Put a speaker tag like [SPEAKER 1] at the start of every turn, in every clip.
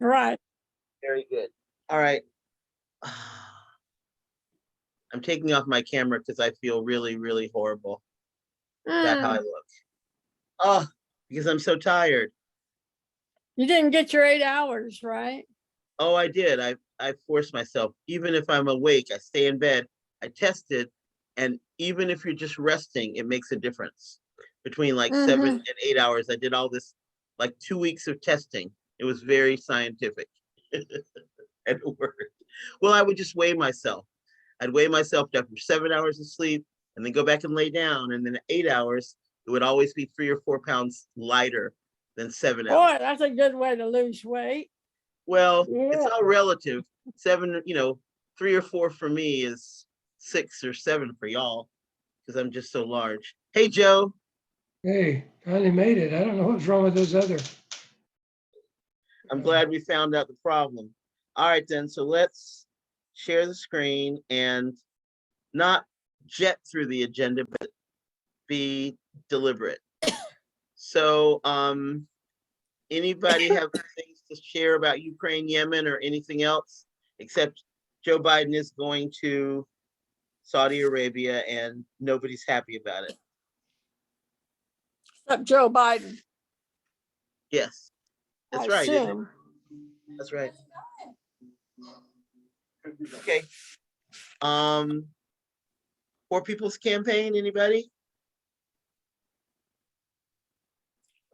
[SPEAKER 1] Right.
[SPEAKER 2] Very good. All right. I'm taking off my camera because I feel really, really horrible about how I look. Oh, because I'm so tired.
[SPEAKER 1] You didn't get your 8 hours, right?
[SPEAKER 2] Oh, I did. I forced myself. Even if I'm awake, I stay in bed. I tested, and even if you're just resting, it makes a difference. Between like 7 and 8 hours, I did all this, like 2 weeks of testing. It was very scientific. And it worked. Well, I would just weigh myself. I'd weigh myself after 7 hours of sleep and then go back and lay down. And then 8 hours, it would always be 3 or 4 pounds lighter than 7 hours.
[SPEAKER 1] Boy, that's a good way to lose weight.
[SPEAKER 2] Well, it's all relative. 7, 3 or 4 for me is 6 or 7 for y'all, because I'm just so large. Hey, Joe.
[SPEAKER 3] Hey, finally made it. I don't know what's wrong with those other.
[SPEAKER 2] I'm glad we found out the problem. All right, then. So let's share the screen and not jet through the agenda, but be deliberate. So, anybody have things to share about Ukraine, Yemen, or anything else? Except Joe Biden is going to Saudi Arabia and nobody's happy about it.
[SPEAKER 1] Except Joe Biden.
[SPEAKER 2] Yes, that's right. That's right. Okay. Poor People's Campaign, anybody?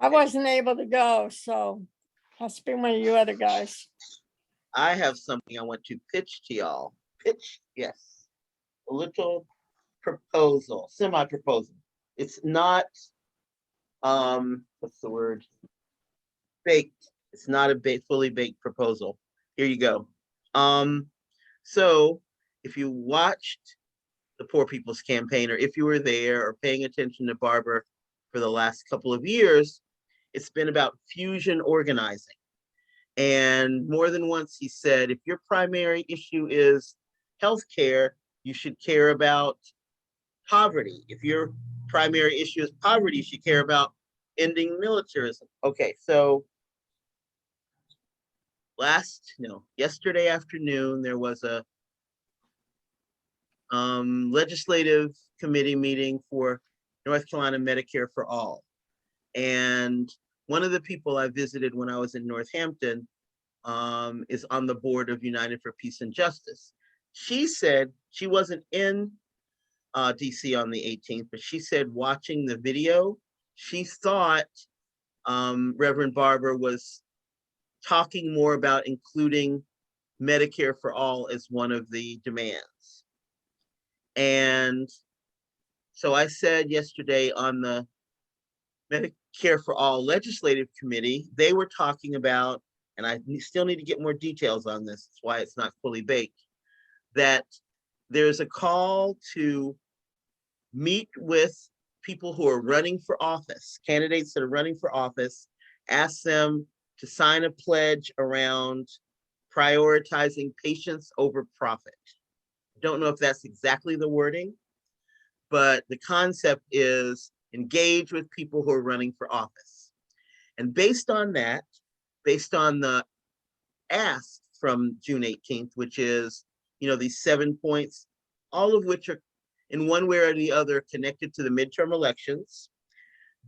[SPEAKER 1] I wasn't able to go, so must be one of you other guys.
[SPEAKER 2] I have something I want to pitch to y'all. Pitch, yes. A little proposal, semi-proposal. It's not, what's the word? Baked. It's not a fully baked proposal. Here you go. So if you watched the Poor People's Campaign, or if you were there or paying attention to Barbara for the last couple of years, it's been about fusion organizing. And more than once he said, if your primary issue is healthcare, you should care about poverty. If your primary issue is poverty, you should care about ending militarism. Okay, so yesterday afternoon, there was a legislative committee meeting for North Carolina Medicare for All. And one of the people I visited when I was in Northampton is on the board of United for Peace and Justice. She said she wasn't in DC on the 18th, but she said watching the video, she thought Reverend Barber was talking more about including Medicare for All as one of the demands. And so I said yesterday on the Medicare for All Legislative Committee, they were talking about, and I still need to get more details on this, that's why it's not fully baked, that there's a call to meet with people who are running for office, candidates that are running for office, ask them to sign a pledge around prioritizing patients over profit. Don't know if that's exactly the wording, but the concept is engage with people who are running for office. And based on that, based on the ask from June 18th, which is, these 7 points, all of which are in one way or the other connected to the midterm elections,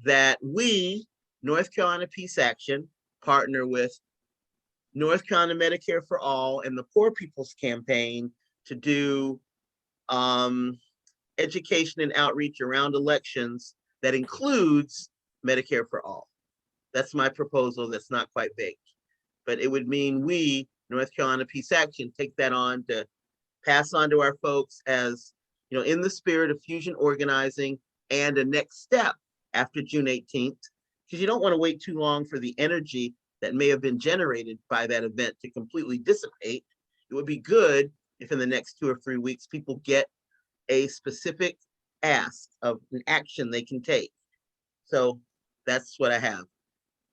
[SPEAKER 2] that we, North Carolina Peace Action, partner with North Carolina Medicare for All and the Poor People's Campaign to do education and outreach around elections that includes Medicare for All. That's my proposal. That's not quite baked, but it would mean we, North Carolina Peace Action, take that on to pass on to our folks as, in the spirit of fusion organizing and a next step after June 18th, because you don't want to wait too long for the energy that may have been generated by that event to completely dissipate. It would be good if in the next 2 or 3 weeks, people get a specific ask of an action they can take. So that's what I have.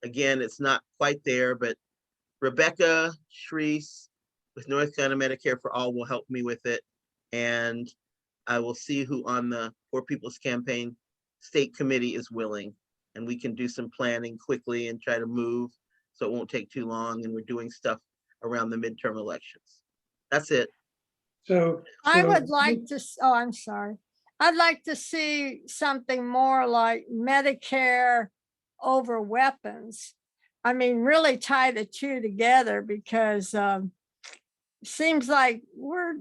[SPEAKER 2] Again, it's not quite there, but Rebecca Shreese with North Carolina Medicare for All will help me with it. And I will see who on the Poor People's Campaign state committee is willing. And we can do some planning quickly and try to move so it won't take too long, and we're doing stuff around the midterm elections. That's it.
[SPEAKER 3] So.
[SPEAKER 1] I
[SPEAKER 3] so-
[SPEAKER 1] would like to, oh, I'm sorry. I'd like to see something more like Medicare over weapons. I mean, really tie the two together because seems like we're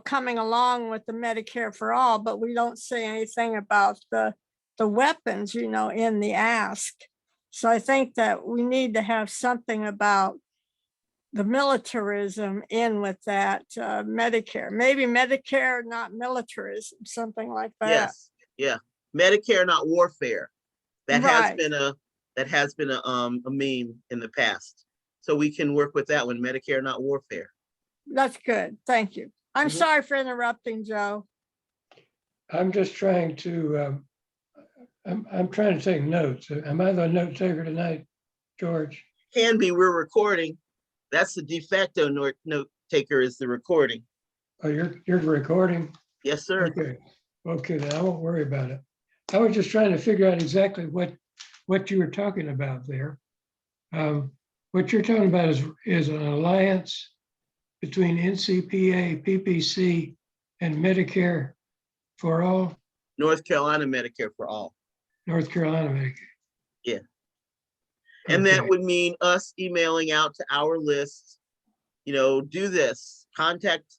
[SPEAKER 1] coming along with the Medicare for all, but we don't say anything about the weapons, in the ask. So I think that we need to have something about the militarism in with that Medicare, maybe Medicare, not militarism, something like that.
[SPEAKER 2] Yes, yeah. Medicare, not warfare. That
[SPEAKER 1] Right.
[SPEAKER 2] has been a meme in the past. So we can work with that one, Medicare, not warfare.
[SPEAKER 1] That's good. Thank you. I'm
[SPEAKER 2] Mhm.
[SPEAKER 1] sorry for interrupting, Joe.
[SPEAKER 3] I'm just trying to, I'm trying to take notes. Am I the note taker tonight, George?
[SPEAKER 2] Can be, we're recording. That's the de facto note taker, is the recording.
[SPEAKER 3] Oh, you're recording?
[SPEAKER 2] Yes, sir.
[SPEAKER 3] Okay, okay, then I won't worry about it. I was just trying to figure out exactly what you were talking about there. What you're talking about is an alliance between NCPA, PPC, and Medicare for all,
[SPEAKER 2] North Carolina Medicare for all.
[SPEAKER 3] North Carolina Medicare.
[SPEAKER 2] Yeah. And that
[SPEAKER 3] Okay.
[SPEAKER 2] would mean us emailing out to our list, do this, contact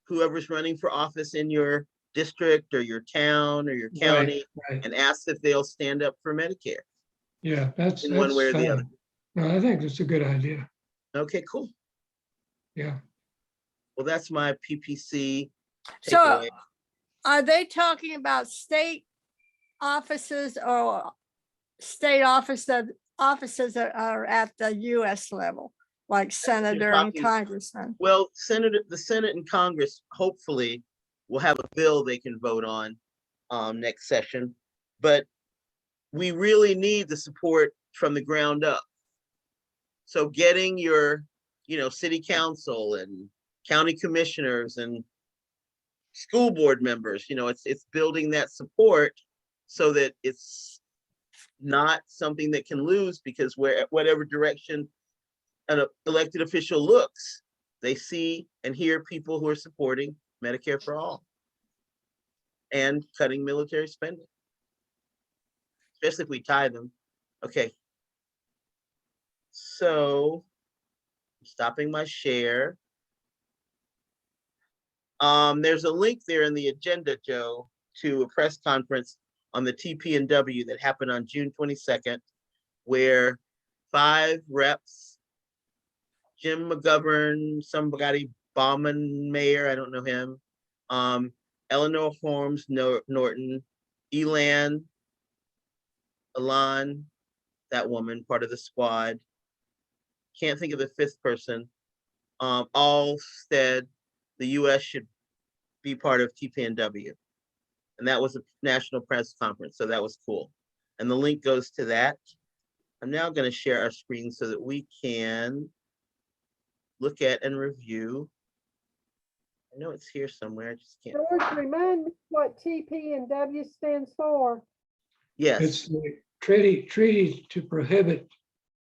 [SPEAKER 2] whoever's running for office in your district or your town or your county,
[SPEAKER 3] Right.
[SPEAKER 2] and ask if they'll stand up for Medicare
[SPEAKER 3] Yeah, that's
[SPEAKER 2] in one way or the other.
[SPEAKER 3] fine. No, I think that's a good idea.
[SPEAKER 2] Okay, cool.
[SPEAKER 3] Yeah.
[SPEAKER 2] Well, that's my PPC
[SPEAKER 1] So
[SPEAKER 2] takeaway.
[SPEAKER 1] are they talking about state offices or state offices that are at the US level, like senator and
[SPEAKER 2] talking-
[SPEAKER 1] congressman?
[SPEAKER 2] Well, the Senate and Congress hopefully will have a bill they can vote on next session, but we really need the support from the ground up. So getting your, city council and county commissioners and school board members, it's building that support so that it's not something that can lose, because whatever direction an elected official looks, they see and hear people who are supporting Medicare for all and cutting military spending, especially if we tie them. Okay. So I'm stopping my share. There's a link there in the agenda, Joe, to a press conference on the TP&W that happened on June 22nd, where 5 reps, Jim McGovern, somebody Bauman Mayor, I don't know him, Eleanor Holmes Norton, Elan, that woman, part of the squad, can't think of the 5th person, all said the US should be part of TP&W. And that was a national press conference, so that was cool. And the link goes to that. I'm now going to share our screen so that we can look at and review. I know it's here somewhere, I just can't.
[SPEAKER 4] George, remind me what TP&W stands for.
[SPEAKER 2] Yes,
[SPEAKER 3] It's the treaty to prohibit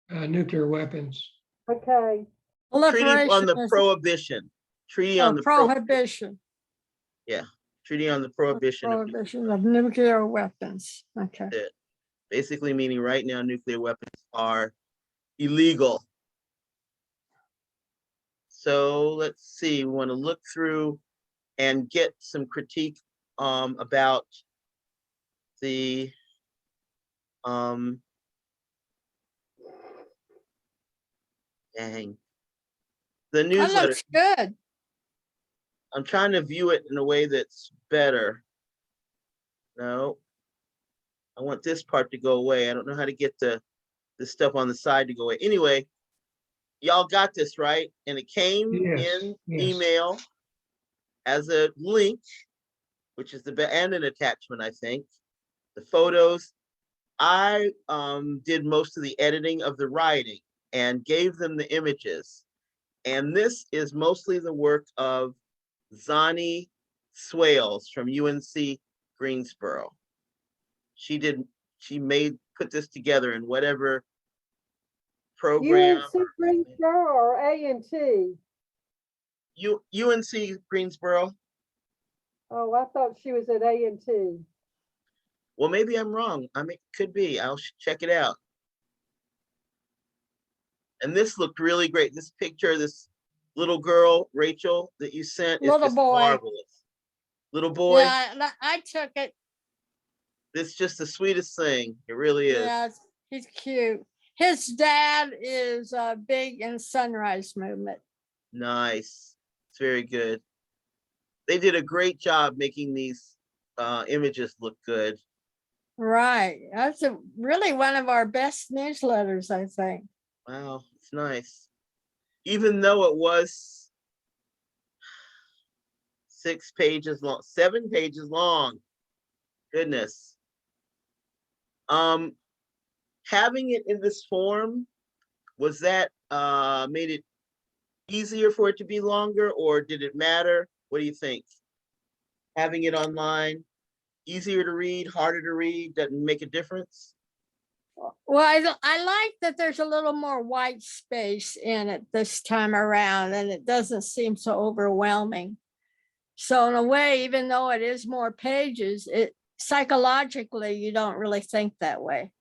[SPEAKER 3] nuclear weapons.
[SPEAKER 4] Okay,
[SPEAKER 2] Treaty on the
[SPEAKER 1] Proliferation is-
[SPEAKER 2] Prohibition. Treaty
[SPEAKER 1] oh,
[SPEAKER 2] on the
[SPEAKER 1] prohibition.
[SPEAKER 2] Treaty on the Prohibition of
[SPEAKER 1] Prohibition of nuclear weapons. Okay.
[SPEAKER 2] basically meaning right now nuclear weapons are illegal. So let's see, we want to look through and get some critique about the the
[SPEAKER 1] That
[SPEAKER 2] newsletter.
[SPEAKER 1] looks good.
[SPEAKER 2] I'm trying to view it in a way that's better. No, I want this part to go away. I don't know how to get the stuff on the side to go away. Anyway, y'all got this, right? And it came
[SPEAKER 3] Yes,
[SPEAKER 2] in
[SPEAKER 3] yes.
[SPEAKER 2] email as a link, which is and an attachment, I think. The photos. I did most of the editing of the writing and gave them the images. And this is mostly the work of Zani Swales from UNC Greensboro. She put this together in whatever program.
[SPEAKER 4] UNC Greensboro or A&T?
[SPEAKER 2] UNC Greensboro.
[SPEAKER 4] Oh, I thought she was at A&T.
[SPEAKER 2] Well, maybe I'm wrong. I mean, could be. I'll check it out. And this looked really great. This picture, this little girl, Rachel, that you sent is
[SPEAKER 1] Little
[SPEAKER 2] just
[SPEAKER 1] boy.
[SPEAKER 2] marvelous. Little boy,
[SPEAKER 1] Yeah, I took it.
[SPEAKER 2] it's just the sweetest thing. It really is.
[SPEAKER 1] Yeah, he's cute. His dad is big in Sunrise Movement.
[SPEAKER 2] Nice. It's very good. They did a great job making these images look good.
[SPEAKER 1] Right. That's really one of our best newsletters, I think.
[SPEAKER 2] Wow, it's nice. Even though it was 6 pages long, 7 pages long. Goodness. Having it in this form, was that made it easier for it to be longer, or did it matter? What do you think? Having it online, easier to read, harder to read, doesn't make a difference?
[SPEAKER 1] Well, I like that there's a little more white space in it this time around, and it doesn't seem so overwhelming. So in a way, even though it is more pages, it psychologically, you don't really think that way,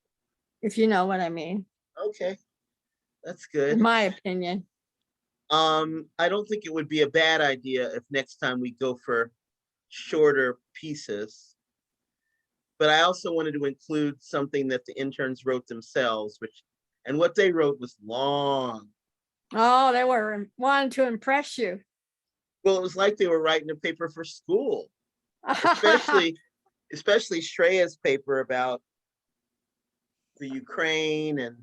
[SPEAKER 1] if you know what I mean,
[SPEAKER 2] Okay, that's
[SPEAKER 1] in
[SPEAKER 2] good.
[SPEAKER 1] my opinion.
[SPEAKER 2] I don't think it would be a bad idea if next time we go for shorter pieces. But I also wanted to include something that the interns wrote themselves, and what they wrote was long.
[SPEAKER 1] Oh, they were wanting to impress you.
[SPEAKER 2] Well, it was like they were writing a paper for school, especially Shreya's paper about the Ukraine, and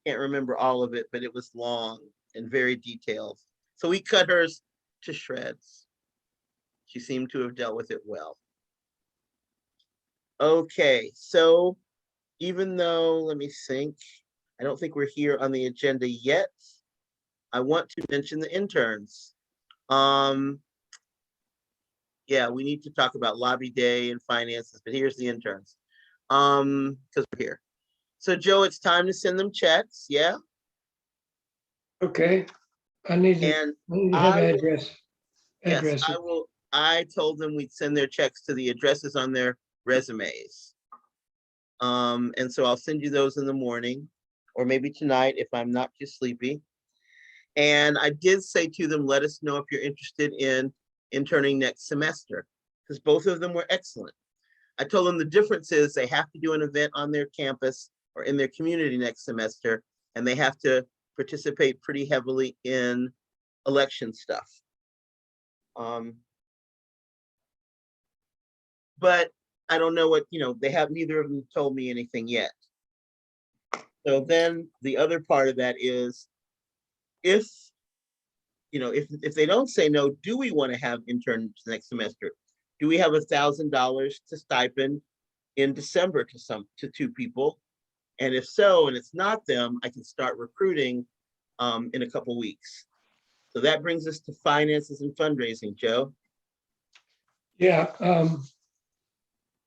[SPEAKER 2] can't remember all of it, but it was long and very detailed. So we cut hers to shreds. She seemed to have dealt with it well. Okay, so even though, let me think, I don't think we're here on the agenda yet. I want to mention the interns. Yeah, we need to talk about lobby day and finances, but here's the interns. Because we're here. So Joe, it's time to send them checks, yeah?
[SPEAKER 3] Okay, I need to
[SPEAKER 2] And
[SPEAKER 3] have
[SPEAKER 2] I will-
[SPEAKER 3] address.
[SPEAKER 2] yes,
[SPEAKER 3] Addresses.
[SPEAKER 2] I told them we'd send their checks to the addresses on their resumes. And so I'll send you those in the morning, or maybe tonight if I'm not too sleepy. And I did say to them, let us know if you're interested in interning next semester, because both of them were excellent. I told them the difference is they have to do an event on their campus or in their community next semester, and they have to participate pretty heavily in election stuff. But I don't know what, they have, neither of them told me anything yet. So then the other part of that is, if they don't say no, do we want to have interns next semester? Do we have $1,000 to stipend in December to 2 people? And if so, and it's not them, I can start recruiting in a couple weeks. So that brings us to finances and fundraising, Joe.
[SPEAKER 3] Yeah,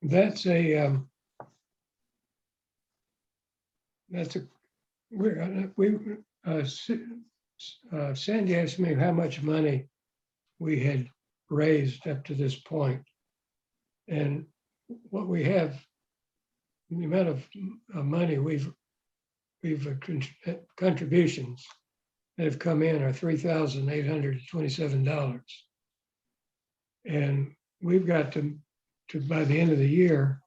[SPEAKER 3] that's a, Sandy asked me how much money we had raised up to this point. And what we have, the amount of money we've contributions that have come in are $3,827. And we've got to by the end of the year,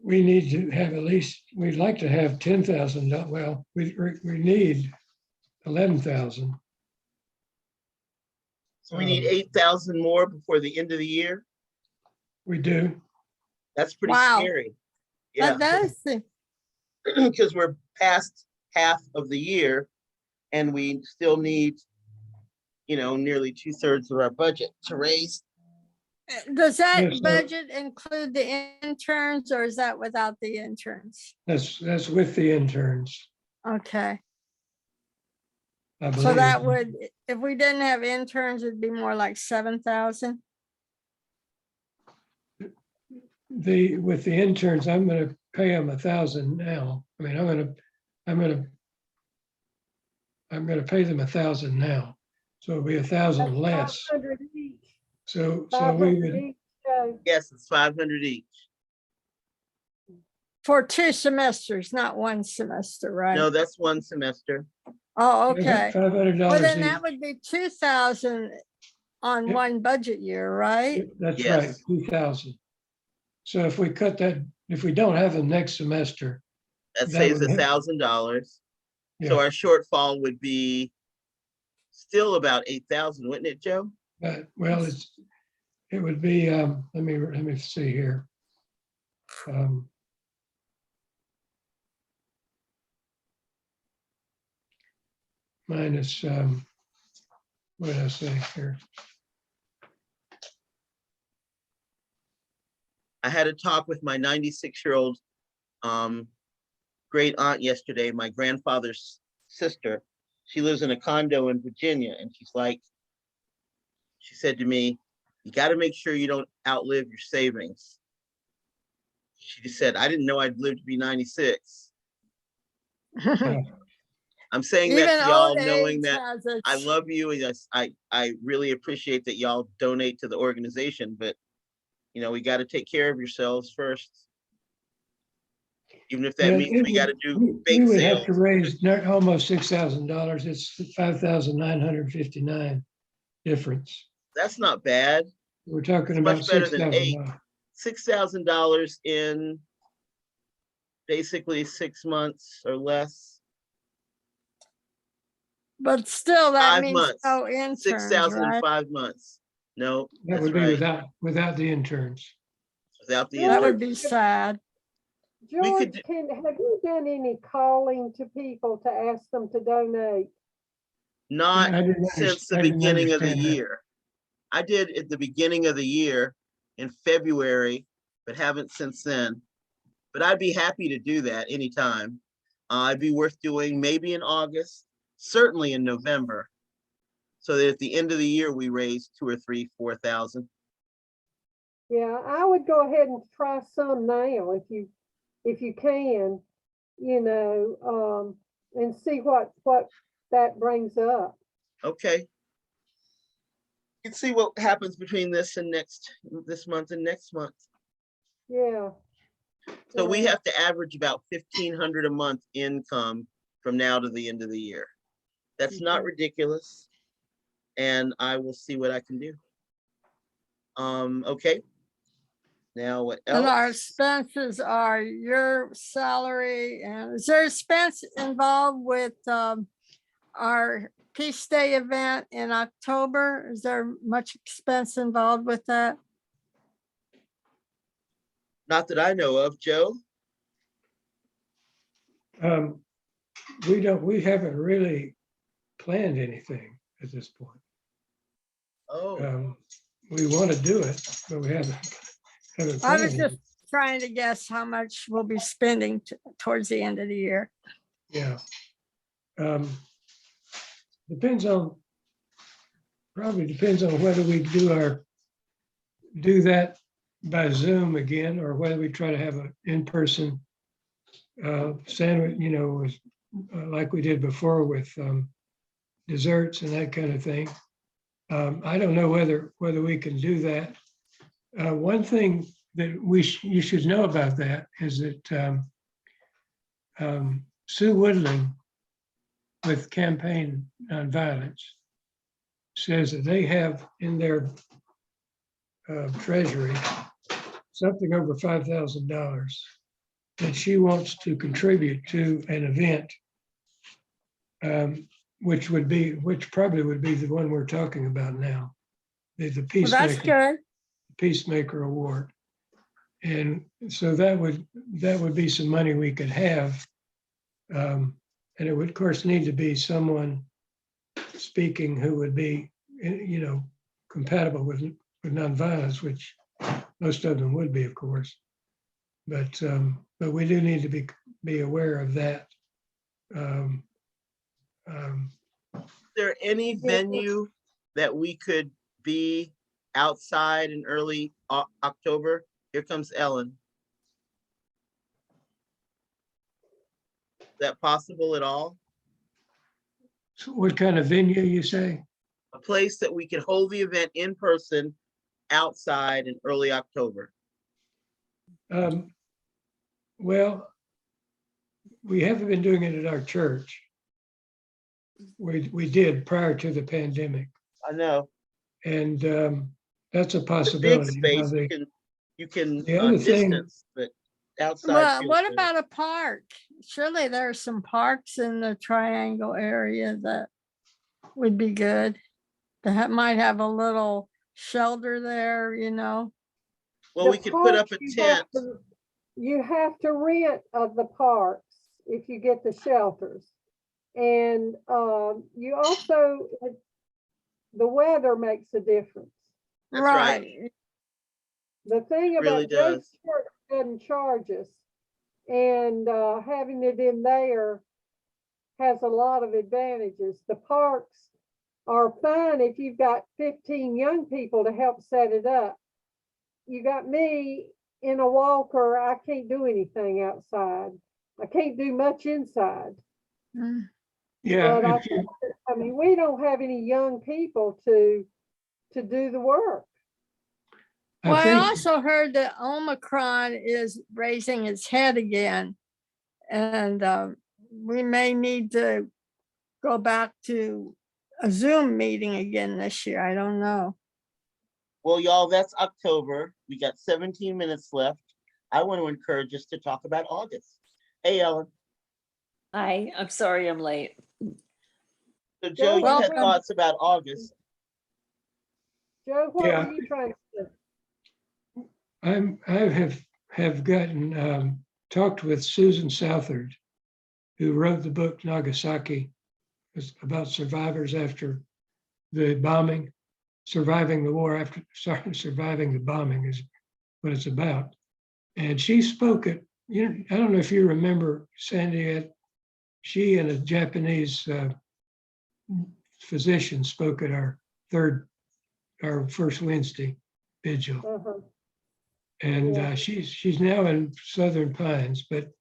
[SPEAKER 3] we need to have at least, we'd like to have $10,000. Well, we need 11,000.
[SPEAKER 2] So we need 8,000 more before the end of the year.
[SPEAKER 3] We do.
[SPEAKER 2] That's pretty
[SPEAKER 1] Wow.
[SPEAKER 2] scary. Yeah,
[SPEAKER 1] That does seem-
[SPEAKER 2] because we're past half of the year and we still need, nearly 2/3 of our budget to raise.
[SPEAKER 1] Does that
[SPEAKER 3] Yes,
[SPEAKER 1] budget include the interns, or is that without the interns?
[SPEAKER 3] That's with the interns,
[SPEAKER 1] Okay,
[SPEAKER 3] I
[SPEAKER 1] so
[SPEAKER 3] believe.
[SPEAKER 1] that would, if we didn't have interns, it'd be more like 7,000.
[SPEAKER 3] With the interns, I'm going to pay them 1,000 now. I mean, I'm going to I'm gonna pay them 1,000 now. So it'll be 1,000
[SPEAKER 4] That's
[SPEAKER 3] less.
[SPEAKER 4] 500 each.
[SPEAKER 3] So we
[SPEAKER 4] 500
[SPEAKER 3] would,
[SPEAKER 4] each. So
[SPEAKER 2] Yes, it's 500 each.
[SPEAKER 1] For 2 semesters, not 1 semester, right?
[SPEAKER 2] No, that's one semester.
[SPEAKER 1] Oh, okay.
[SPEAKER 3] $500
[SPEAKER 1] Well, then
[SPEAKER 3] each.
[SPEAKER 1] that would be 2,000 on
[SPEAKER 3] Yep.
[SPEAKER 1] 1 budget year, right?
[SPEAKER 3] That's
[SPEAKER 2] Yes.
[SPEAKER 3] right, 2,000. So if we cut that, if we don't have them next semester,
[SPEAKER 2] That
[SPEAKER 3] That
[SPEAKER 2] saves
[SPEAKER 3] would hit-
[SPEAKER 2] $1,000.
[SPEAKER 3] Yeah.
[SPEAKER 2] So our shortfall would be still about 8,000, wouldn't it, Joe?
[SPEAKER 3] well, it would be, let me see here. Minus, what did I say here?
[SPEAKER 2] I had a talk with my 96-year-old great aunt yesterday, my grandfather's sister. She lives in a condo in Virginia, and she said to me, you got to make sure you don't outlive your savings. She just said, I didn't know I'd live to be 96. I'm saying that
[SPEAKER 1] Even
[SPEAKER 2] to y'all,
[SPEAKER 1] old
[SPEAKER 2] knowing
[SPEAKER 1] age
[SPEAKER 2] that
[SPEAKER 1] has its.
[SPEAKER 2] I love you, and yes, I really appreciate that y'all donate to the organization, but you know, we got to take care of yourselves first. Even if that
[SPEAKER 3] Yeah,
[SPEAKER 2] means we got to do
[SPEAKER 3] we
[SPEAKER 2] bake
[SPEAKER 3] would have
[SPEAKER 2] sales.
[SPEAKER 3] to raise almost $6,000. It's 5,959 difference.
[SPEAKER 2] That's not bad.
[SPEAKER 3] We're talking
[SPEAKER 2] It's
[SPEAKER 3] about
[SPEAKER 2] much better than
[SPEAKER 3] $6,000.
[SPEAKER 2] $6,000 in basically 6 months or less.
[SPEAKER 1] But still, that
[SPEAKER 2] 5
[SPEAKER 1] means
[SPEAKER 2] months.
[SPEAKER 1] no interns,
[SPEAKER 2] 6,000 in
[SPEAKER 1] right?
[SPEAKER 2] 5 months. No,
[SPEAKER 3] That
[SPEAKER 2] that's
[SPEAKER 3] would be
[SPEAKER 2] right.
[SPEAKER 3] without the interns.
[SPEAKER 2] Without the
[SPEAKER 1] That would
[SPEAKER 2] intern.
[SPEAKER 1] be sad.
[SPEAKER 4] George,
[SPEAKER 2] do-
[SPEAKER 4] have you done any calling to people to ask them to donate?
[SPEAKER 2] Not
[SPEAKER 3] I didn't
[SPEAKER 2] since the
[SPEAKER 3] I didn't
[SPEAKER 2] beginning of the
[SPEAKER 3] understand that.
[SPEAKER 2] year. I did at the beginning of the year in February, but haven't since then. But I'd be happy to do that anytime. It'd be worth doing maybe in August, certainly in November. So that at the end of the year, we raise 2 or 3, 4,000.
[SPEAKER 4] Yeah, I would go ahead and try some now if you can, and see what that brings up.
[SPEAKER 2] Okay. You can see what happens between this month and next month.
[SPEAKER 4] Yeah.
[SPEAKER 2] So we
[SPEAKER 4] Yeah.
[SPEAKER 2] have to average about 1,500 a month income from now to the end of the year. That's not
[SPEAKER 4] Okay.
[SPEAKER 2] ridiculous. And I will see what I can do. Okay. Now what
[SPEAKER 1] And our
[SPEAKER 2] else?
[SPEAKER 1] expenses are your salary, and is there expense involved with our Peace Day event in October? Is there much expense involved with that?
[SPEAKER 2] Not that I know of, Joe.
[SPEAKER 3] We haven't really planned anything at this point.
[SPEAKER 2] Oh,
[SPEAKER 3] We want to do it, but we haven't
[SPEAKER 1] I was
[SPEAKER 3] planned
[SPEAKER 1] just
[SPEAKER 3] it.
[SPEAKER 1] trying to guess how much we'll be spending towards the end of the year.
[SPEAKER 3] Yeah. Probably depends on whether we do that by Zoom again, or whether we try to have an in-person sandwich, like we did before with desserts and that kind of thing. I don't know whether we can do that. One thing that you should know about that is that Sue Woodling with Campaign Nonviolence says that they have in their treasury something over $5,000 that she wants to contribute to an event, which probably would be the one we're talking about now, the
[SPEAKER 1] Well, that's good.
[SPEAKER 3] Peacemaker Award. And so that would be some money we could have. And it would, of course, need to be someone speaking who would be, compatible with nonviolence, which most of them would be, of course. But we do need to be aware of that.
[SPEAKER 2] is there any venue that we could be outside in early October? Here comes Ellen. that possible at all?
[SPEAKER 3] So what kind of venue you say?
[SPEAKER 2] A place that we could hold the event in person outside in early October.
[SPEAKER 3] Well, we haven't been doing it at our church. We did prior to the pandemic,
[SPEAKER 2] I know,
[SPEAKER 3] and that's a
[SPEAKER 2] the big
[SPEAKER 3] possibility. Now,
[SPEAKER 2] space, you can
[SPEAKER 3] the other thing-
[SPEAKER 2] distance, but outside.
[SPEAKER 1] Well,
[SPEAKER 2] feels
[SPEAKER 1] what
[SPEAKER 2] better.
[SPEAKER 1] about a park? Surely there are some parks in the Triangle area that would be good. That might have a little shelter there, you know?
[SPEAKER 2] Well,
[SPEAKER 4] The
[SPEAKER 2] we could put up a
[SPEAKER 4] parks, you have
[SPEAKER 2] tent.
[SPEAKER 4] to- You have to rent of the parks if you get the shelters. And you also, the weather makes a difference.
[SPEAKER 2] That's right.
[SPEAKER 1] Right.
[SPEAKER 4] The thing
[SPEAKER 2] It really
[SPEAKER 4] about Joe's
[SPEAKER 2] does.
[SPEAKER 4] church doesn't charge us. And having it in there has a lot of advantages. The parks are fine if you've got 15 young people to help set it up. You got me in a walker, I can't do anything outside. I can't do much inside.
[SPEAKER 1] Mm.
[SPEAKER 3] Yeah,
[SPEAKER 4] But
[SPEAKER 3] if you-
[SPEAKER 4] I mean, we don't have any young people to do the work.
[SPEAKER 1] Well, I
[SPEAKER 3] think,
[SPEAKER 1] also heard that Omicron is raising its head again. And we may need to go back to a Zoom meeting again this year. I don't know.
[SPEAKER 2] Well, y'all, that's October. We got 17 minutes left. I want to encourage us to talk about August. Hey, Ellen.
[SPEAKER 5] Hi, I'm sorry I'm late.
[SPEAKER 2] So Joe, you had
[SPEAKER 1] Welcome.
[SPEAKER 2] thoughts about August.
[SPEAKER 4] Joe, what
[SPEAKER 3] Yeah.
[SPEAKER 4] were you trying to say?
[SPEAKER 3] I have gotten, talked with Susan Southard, who wrote the book Nagasaki. It's about survivors after the bombing, surviving the war after, surviving the bombing is what it's about. And she spoke at, I don't know if you remember, Sandy, she and a Japanese physician spoke at our first Wednesday vigil.
[SPEAKER 4] Uh-huh.
[SPEAKER 3] And
[SPEAKER 4] Yeah.
[SPEAKER 3] she's now in Southern Pines, but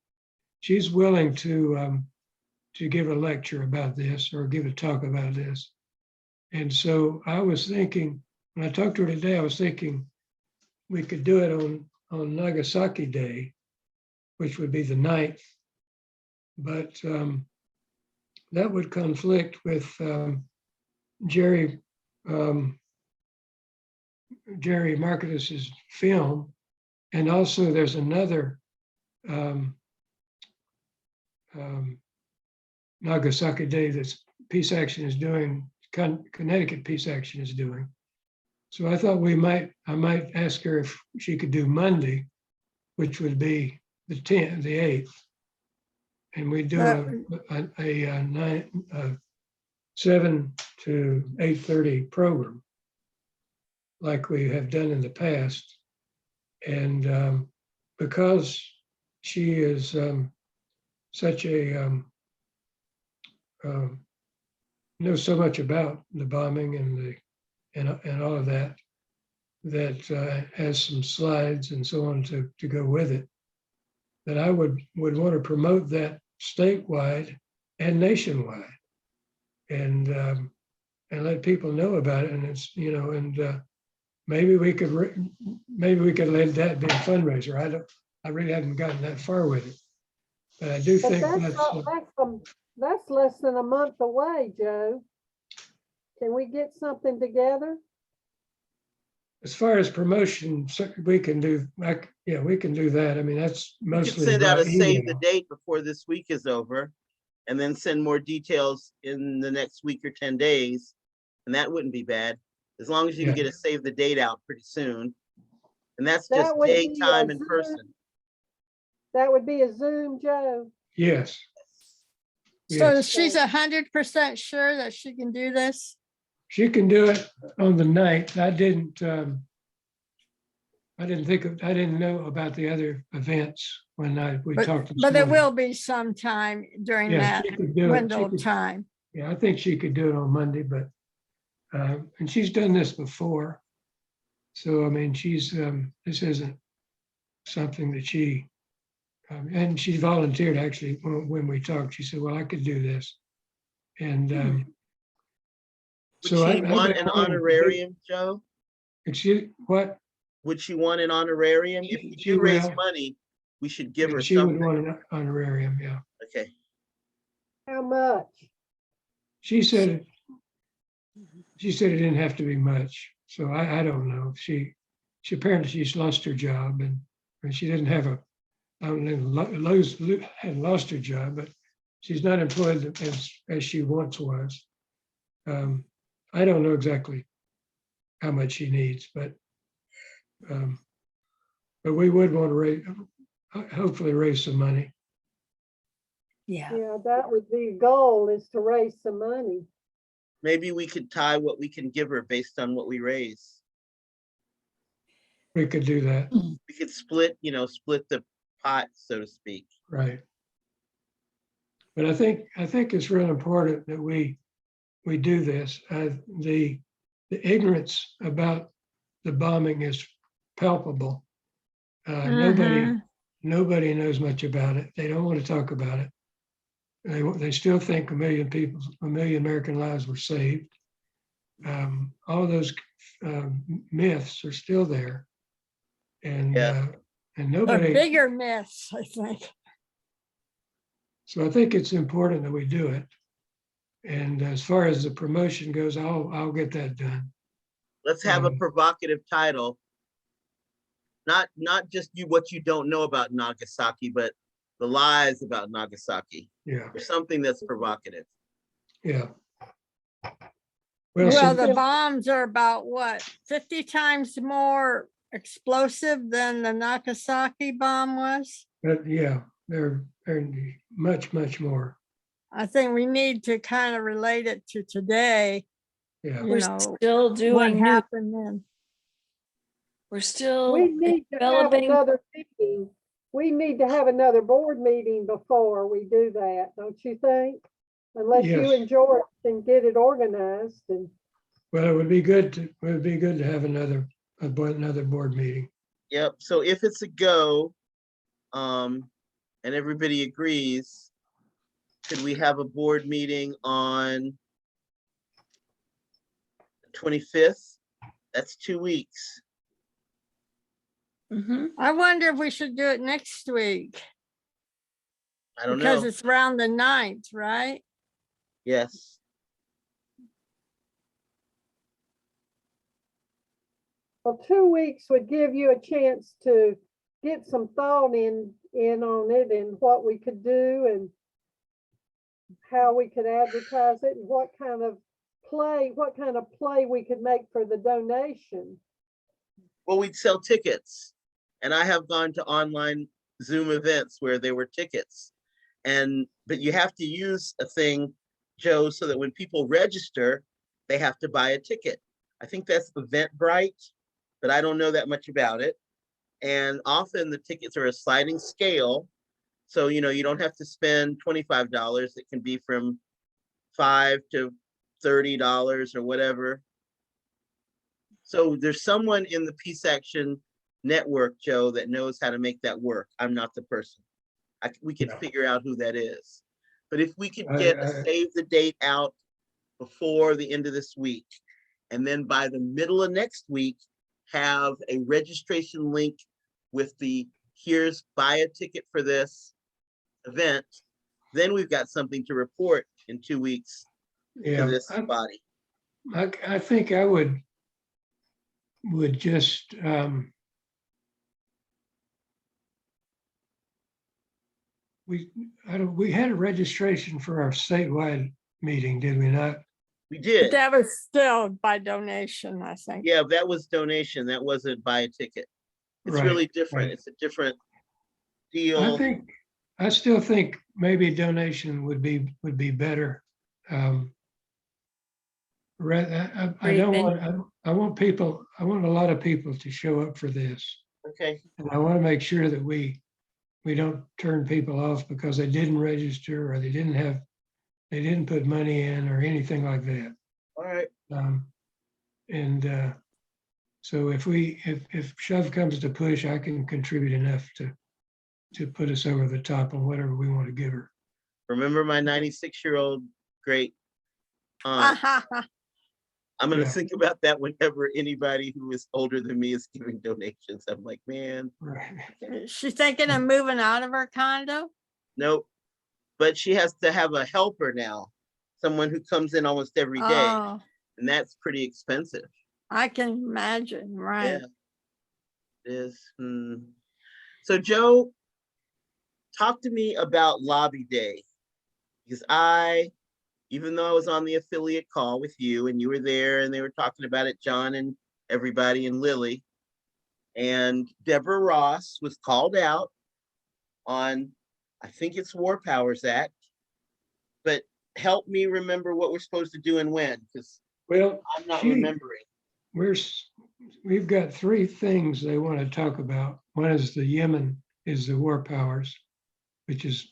[SPEAKER 3] she's willing to give a lecture about this or give a talk about this. And so I was thinking, when I talked to her today, I was thinking we could do it on Nagasaki Day, which would be the 9th. But that would conflict with Jerry Marcus's film. And also there's another Nagasaki Day that's Peace Action is doing, Connecticut Peace Action is doing. So I thought I might ask her if she could do Monday, which would be the 8th. And we do a 7 to 8:30 program like we have done in the past. And because she is such a knows so much about the bombing and all of that has some slides and so on to go with it, that I would want to promote that statewide and nationwide, and let people know about it. And it's maybe we could let that be a fundraiser. I really haven't gotten that far with it, but I do
[SPEAKER 4] But
[SPEAKER 3] think
[SPEAKER 4] that's less than a month away, Joe. Can we get something together?
[SPEAKER 3] as far as promotion, we can do. We can do that. I mean, that's
[SPEAKER 2] We could
[SPEAKER 3] mostly
[SPEAKER 2] send out
[SPEAKER 3] by
[SPEAKER 2] a save the
[SPEAKER 3] email.
[SPEAKER 2] date before this week is over, and then send more details in the next week or 10 days. And that wouldn't be bad, as long as you can
[SPEAKER 3] Yeah.
[SPEAKER 2] get a save the date out pretty soon. And that's
[SPEAKER 4] That
[SPEAKER 2] just
[SPEAKER 4] would
[SPEAKER 2] date,
[SPEAKER 4] be,
[SPEAKER 2] time, and
[SPEAKER 4] Zoom.
[SPEAKER 2] person.
[SPEAKER 4] That would be a Zoom, Joe.
[SPEAKER 3] Yes.
[SPEAKER 1] So
[SPEAKER 3] Yes.
[SPEAKER 1] she's 100% sure that she can do this?
[SPEAKER 3] She can do it on the 9th. I didn't know about the other events when we talked. this
[SPEAKER 1] But there
[SPEAKER 3] morning.
[SPEAKER 1] will be some time during
[SPEAKER 3] Yes,
[SPEAKER 1] that
[SPEAKER 3] she could do it.
[SPEAKER 1] window
[SPEAKER 3] She
[SPEAKER 1] of
[SPEAKER 3] could-
[SPEAKER 1] time.
[SPEAKER 3] Yeah, I think she could do it on Monday, but, and she's done this before. So, I mean, this isn't something that she And she volunteered actually when we talked. She said, well, I could do this. And
[SPEAKER 2] Would
[SPEAKER 3] so
[SPEAKER 2] she want an honorarium, Joe?
[SPEAKER 3] What?
[SPEAKER 2] Would she want an honorarium? If we
[SPEAKER 3] She
[SPEAKER 2] do raise
[SPEAKER 3] will.
[SPEAKER 2] money, we should give her
[SPEAKER 3] She would
[SPEAKER 2] something.
[SPEAKER 3] want an honorarium, yeah.
[SPEAKER 2] Okay,
[SPEAKER 4] How much?
[SPEAKER 3] She said it didn't have to be much. So I don't know. She apparently she's lost her job and she doesn't have I don't know, hadn't lost her job, but she's not employed as she once was. I don't know exactly how much she needs, but we would want to hopefully raise some money.
[SPEAKER 5] Yeah.
[SPEAKER 4] Yeah, that would be a goal, is to raise some money.
[SPEAKER 2] maybe we could tie what we can give her based on what we raise.
[SPEAKER 3] We could do that,
[SPEAKER 2] We could split the pot, so to speak.
[SPEAKER 3] right? But I think it's real important that we do this. The ignorance about the bombing is palpable.
[SPEAKER 1] Mhm.
[SPEAKER 3] Nobody knows much about it. They don't want to talk about it. They still think a million American lives were saved. All those myths are still there, and
[SPEAKER 2] Yeah.
[SPEAKER 3] and
[SPEAKER 1] A
[SPEAKER 3] nobody.
[SPEAKER 1] bigger myth, I think.
[SPEAKER 3] So I think it's important that we do it. And as far as the promotion goes, I'll get that done.
[SPEAKER 2] Let's have a
[SPEAKER 3] Um,
[SPEAKER 2] provocative title. Not just what you don't know about Nagasaki, but the lies about Nagasaki,
[SPEAKER 3] Yeah,
[SPEAKER 2] or something that's provocative.
[SPEAKER 3] yeah. Well,
[SPEAKER 1] Well, the bombs are about what, 50 times more explosive than the Nagasaki bomb was?
[SPEAKER 3] yeah, they're much more.
[SPEAKER 1] I think we need to kind of relate it to today,
[SPEAKER 3] Yeah,
[SPEAKER 1] you
[SPEAKER 5] We're
[SPEAKER 1] know,
[SPEAKER 5] still
[SPEAKER 1] what
[SPEAKER 5] doing new,
[SPEAKER 1] happened then.
[SPEAKER 5] we're still
[SPEAKER 4] We need to have
[SPEAKER 5] developing.
[SPEAKER 4] another meeting. We need to have another board meeting before we do that, don't you think? Unless you
[SPEAKER 3] Yes.
[SPEAKER 4] and George can get it organized and.
[SPEAKER 3] well, it would be good to have another board meeting.
[SPEAKER 2] Yep. So if it's a go, and everybody agrees, could we have a board meeting on the 25th? That's 2 weeks.
[SPEAKER 5] Mhm.
[SPEAKER 1] I wonder if we should do it next week
[SPEAKER 2] I don't
[SPEAKER 1] because
[SPEAKER 2] know.
[SPEAKER 1] it's around the 9th, right?
[SPEAKER 2] Yes.
[SPEAKER 4] Well, 2 weeks would give you a chance to get some thought in on it and what we could do and how we could advertise it and what kind of play we could make for the donation.
[SPEAKER 2] Well, we'd sell tickets. And I have gone to online Zoom events where there were tickets. But you have to use a thing, Joe, so that when people register, they have to buy a ticket. I think that's Eventbrite, but I don't know that much about it. And often the tickets are a sliding scale. So, you don't have to spend $25. It can be from $5 to $30 or whatever. So there's someone in the Peace Action Network, Joe, that knows how to make that work. I'm not the person. We could
[SPEAKER 3] No.
[SPEAKER 2] figure out who that is. But if we could
[SPEAKER 3] I-
[SPEAKER 2] get a save the date out before the end of this week, and then by the middle of next week, have a registration link with here's buy a ticket for this event, then we've got something to report in 2 weeks to
[SPEAKER 3] Yeah,
[SPEAKER 2] this body.
[SPEAKER 3] I think I would just we had a registration for our statewide meeting, did we not?
[SPEAKER 2] We
[SPEAKER 1] But
[SPEAKER 2] did.
[SPEAKER 1] that was still by donation, I think.
[SPEAKER 2] Yeah, that was donation. That wasn't buy a ticket. It's
[SPEAKER 3] Right,
[SPEAKER 2] really different.
[SPEAKER 3] right.
[SPEAKER 2] It's a different deal.
[SPEAKER 3] I still think maybe donation would be better. I want a lot of people to show up for this.
[SPEAKER 2] Okay.
[SPEAKER 3] And I want to make sure that we don't turn people off because they didn't register or they didn't put money in or anything like that.
[SPEAKER 2] All right.
[SPEAKER 3] So if shove comes to push, I can contribute enough to to put us over the top on whatever we want to give her.
[SPEAKER 2] Remember my 96-year-old great aunt? I'm going to
[SPEAKER 3] Yeah.
[SPEAKER 2] think about that whenever anybody who is older than me is giving donations. I'm like, man,
[SPEAKER 3] Right.
[SPEAKER 1] Is she thinking of moving out of her condo?
[SPEAKER 2] nope. But she has to have a helper now, someone who comes in almost every day,
[SPEAKER 1] Oh,
[SPEAKER 2] and that's pretty expensive.
[SPEAKER 1] I can imagine, right?
[SPEAKER 2] Yeah, it is. So Joe, talk to me about Lobby Day, because even though I was on the affiliate call with you and you were there and they were talking about it, John and everybody and Lily, and Deborah Ross was called out on, I think it's War Powers Act, but help me remember what we're supposed to do and when, because
[SPEAKER 3] Well,
[SPEAKER 2] I'm not remembering.
[SPEAKER 3] we've got three things they want to talk about. One is the Yemen, is the war powers, which is,